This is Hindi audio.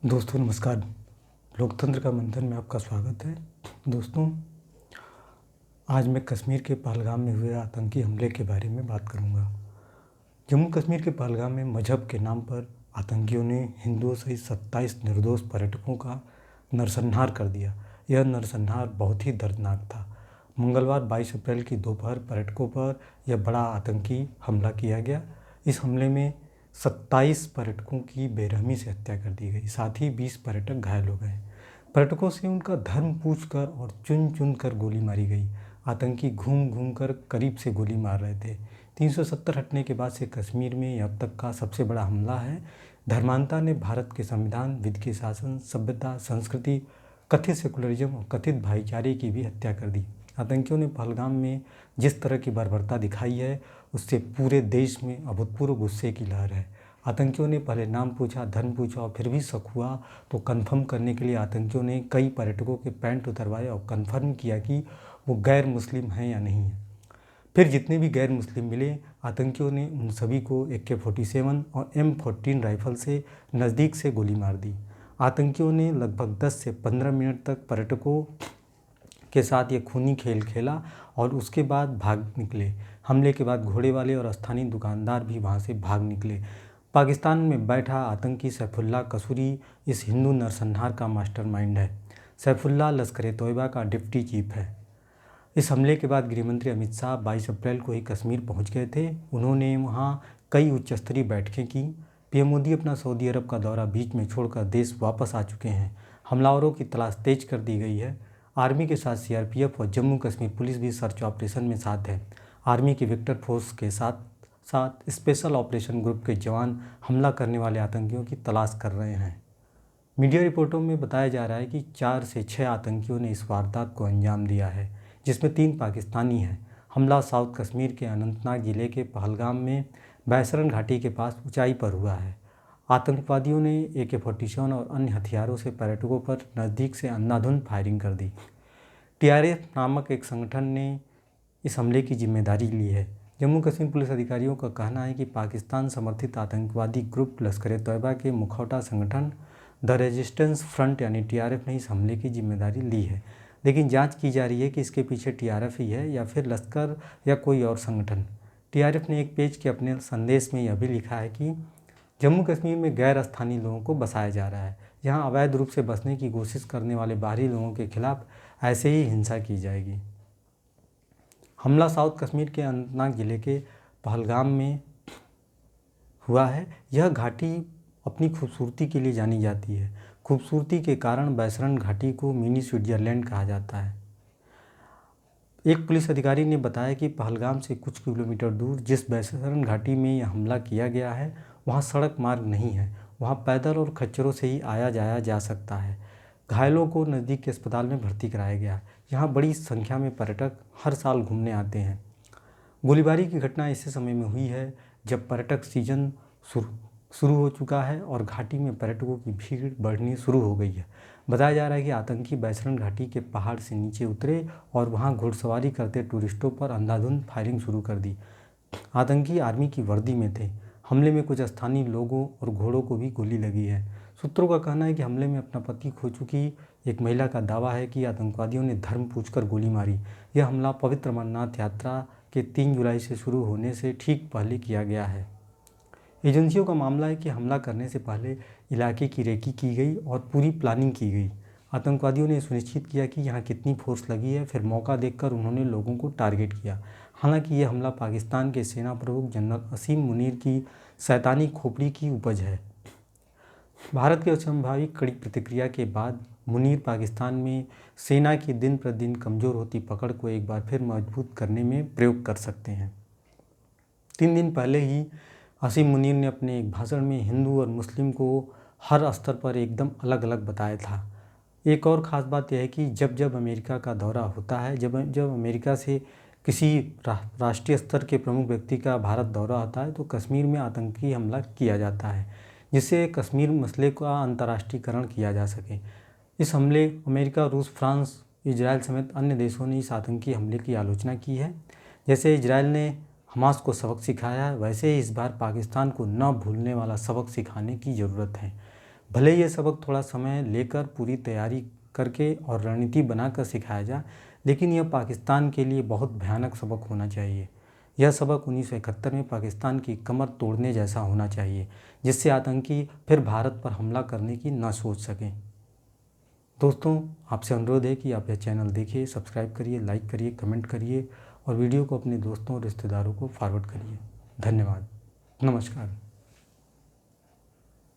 दोस्तों नमस्कार। लोकतंत्र का मंथन में आपका स्वागत है। दोस्तों, आज मैं कश्मीर के पहलगाम में हुए आतंकी हमले के बारे में बात करूंगा। जम्मू कश्मीर के पहलगाम में मजहब के नाम पर आतंकियों ने हिंदुओं सहित 27 निर्दोष पर्यटकों का नरसंहार कर दिया। यह नरसंहार बहुत ही दर्दनाक था। मंगलवार 22 अप्रैल की दोपहर पर्यटकों पर यह बड़ा आतंकी हमला किया गया। इस हमले में 27 पर्यटकों की बेरहमी से हत्या कर दी गई, साथ ही 20 पर्यटक घायल हो गए। पर्यटकों से उनका धर्म पूछकर और चुन चुन कर गोली मारी गई। आतंकी घूम घूम कर करीब से गोली मार रहे थे। 370 हटने के बाद से कश्मीर में यह अब तक का सबसे बड़ा हमला है। धर्मांता ने भारत के संविधान, विधि के शासन, सभ्यता, संस्कृति, कथित सेकुलरिज्म और कथित भाईचारे की भी हत्या कर दी। आतंकियों ने पहलगाम में जिस तरह की बर्बरता दिखाई है, उससे पूरे देश में अभूतपूर्व गुस्से की लहर है। आतंकियों ने पहले नाम पूछा, धर्म पूछा और फिर भी शक हुआ तो कंफर्म करने के लिए आतंकियों ने कई पर्यटकों के पैंट उतरवाए और कंफर्म किया कि वो गैर मुस्लिम हैं या नहीं है। फिर जितने भी गैर मुस्लिम मिले, आतंकियों ने उन सभी को AK-47 और M14 राइफल से नज़दीक से गोली मार दी। आतंकियों ने लगभग 10 से 15 मिनट तक पर्यटकों के साथ ये खूनी खेल खेला और उसके बाद भाग निकले। हमले के बाद घोड़े वाले और स्थानीय दुकानदार भी वहां से भाग निकले। पाकिस्तान में बैठा आतंकी सैफुल्लाह कसूरी इस हिंदू नरसंहार का मास्टरमाइंड है। सैफुल्लाह लश्कर-ए-तोयबा का डिप्टी चीफ है। इस हमले के बाद गृहमंत्री अमित शाह 22 अप्रैल को ही कश्मीर पहुंच गए थे। उन्होंने वहां कई उच्च स्तरीय बैठकें की। पीएम मोदी अपना सऊदी अरब का दौरा बीच में छोड़कर देश वापस आ चुके हैं। हमलावरों की तलाश तेज कर दी गई है। आर्मी के साथ CRPF और जम्मू कश्मीर पुलिस भी सर्च ऑपरेशन में साथ है। आर्मी की वेक्टर फोर्स के साथ साथ स्पेशल ऑपरेशन ग्रुप के जवान हमला करने वाले आतंकियों की तलाश कर रहे हैं। मीडिया रिपोर्टों में बताया जा रहा है कि 4 से 6 आतंकियों ने इस वारदात को अंजाम दिया है, जिसमें 3 पाकिस्तानी हैं। हमला साउथ कश्मीर के अनंतनाग जिले के पहलगाम में बैसरन घाटी के पास ऊंचाई पर हुआ है। आतंकवादियों ने AK-47 और अन्य हथियारों से पर्यटकों पर नज़दीक से अंधाधुंध फायरिंग कर दी। TRF नामक एक संगठन ने इस हमले की जिम्मेदारी ली है। जम्मू कश्मीर पुलिस अधिकारियों का कहना है कि पाकिस्तान समर्थित आतंकवादी ग्रुप लश्कर-ए-तोयबा के मुखौटा संगठन द रेजिस्टेंस फ्रंट यानी TRF ने इस हमले की जिम्मेदारी ली है, लेकिन जांच की जा रही है कि इसके पीछे TRF ही है या फिर लश्कर या कोई और संगठन। TRF ने एक पेज के अपने संदेश में यह भी लिखा है कि जम्मू कश्मीर में गैर स्थानीय लोगों को बसाया जा रहा है। यहाँ अवैध रूप से बसने की कोशिश करने वाले बाहरी लोगों के खिलाफ ऐसे ही हिंसा की जाएगी। हमला साउथ कश्मीर के अनंतनाग जिले के पहलगाम में हुआ है। यह घाटी अपनी खूबसूरती के लिए जानी जाती है। खूबसूरती के कारण बैसरन घाटी को मिनी स्विट्जरलैंड कहा जाता है। एक पुलिस अधिकारी ने बताया कि पहलगाम से कुछ किलोमीटर दूर जिस बैसरन घाटी में यह हमला किया गया है, वहाँ सड़क मार्ग नहीं है। वहाँ पैदल और खच्चरों से ही आया जाया जा सकता है। घायलों को नज़दीक के अस्पताल में भर्ती कराया गया। यहाँ बड़ी संख्या में पर्यटक हर साल घूमने आते हैं। गोलीबारी की घटना ऐसे समय में हुई है जब पर्यटक सीजन शुरू हो चुका है और घाटी में पर्यटकों की भीड़ बढ़नी शुरू हो गई है। बताया जा रहा है कि आतंकी बैसरन घाटी के पहाड़ से नीचे उतरे और वहां घुड़सवारी करते टूरिस्टों पर अंधाधुंध फायरिंग शुरू कर दी। आतंकी आर्मी की वर्दी में थे। हमले में कुछ स्थानीय लोगों और घोड़ों को भी गोली लगी है। सूत्रों का कहना है कि हमले में अपना पति खो चुकी एक महिला का दावा है कि आतंकवादियों ने धर्म पूछकर गोली मारी। यह हमला पवित्र अमरनाथ यात्रा के 3 जुलाई से शुरू होने से ठीक पहले किया गया है। एजेंसियों का मामला है कि हमला करने से पहले इलाके की रेकी की गई और पूरी प्लानिंग की गई। आतंकवादियों ने सुनिश्चित किया कि यहाँ कितनी फोर्स लगी है, फिर मौका देखकर उन्होंने लोगों को टारगेट किया। हालांकि यह हमला पाकिस्तान के सेना प्रमुख जनरल असीम मुनीर की शैतानी खोपड़ी की उपज है। भारत की असंभावी कड़ी प्रतिक्रिया के बाद मुनीर पाकिस्तान में सेना की दिन प्रतिदिन कमज़ोर होती पकड़ को एक बार फिर मजबूत करने में प्रयोग कर सकते हैं। 3 दिन पहले ही असीम मुनीर ने अपने एक भाषण में हिंदू और मुस्लिम को हर स्तर पर एकदम अलग अलग बताया था। एक और ख़ास बात यह है कि जब जब अमेरिका का दौरा होता है, जब अमेरिका से किसी राष्ट्रीय स्तर के प्रमुख व्यक्ति का भारत दौरा होता है, तो कश्मीर में आतंकी हमला किया जाता है, जिससे कश्मीर मसले का अंतर्राष्ट्रीयकरण किया जा सके। इस हमले अमेरिका, रूस, फ्रांस, इजराइल समेत अन्य देशों ने इस आतंकी हमले की आलोचना की है। जैसे इजराइल ने हमास को सबक सिखाया है, वैसे ही इस बार पाकिस्तान को न भूलने वाला सबक सिखाने की ज़रूरत है। भले ये सबक थोड़ा समय लेकर पूरी तैयारी करके और रणनीति बनाकर सिखाया जाए, लेकिन यह पाकिस्तान के लिए बहुत भयानक सबक होना चाहिए। यह सबक 1971 में पाकिस्तान की कमर तोड़ने जैसा होना चाहिए, जिससे आतंकी फिर भारत पर हमला करने की न सोच सकें। दोस्तों, आपसे अनुरोध है कि आप यह चैनल देखिए, सब्सक्राइब करिए, लाइक करिए, कमेंट करिए और वीडियो को अपने दोस्तों और रिश्तेदारों को फॉरवर्ड करिए। धन्यवाद। नमस्कार।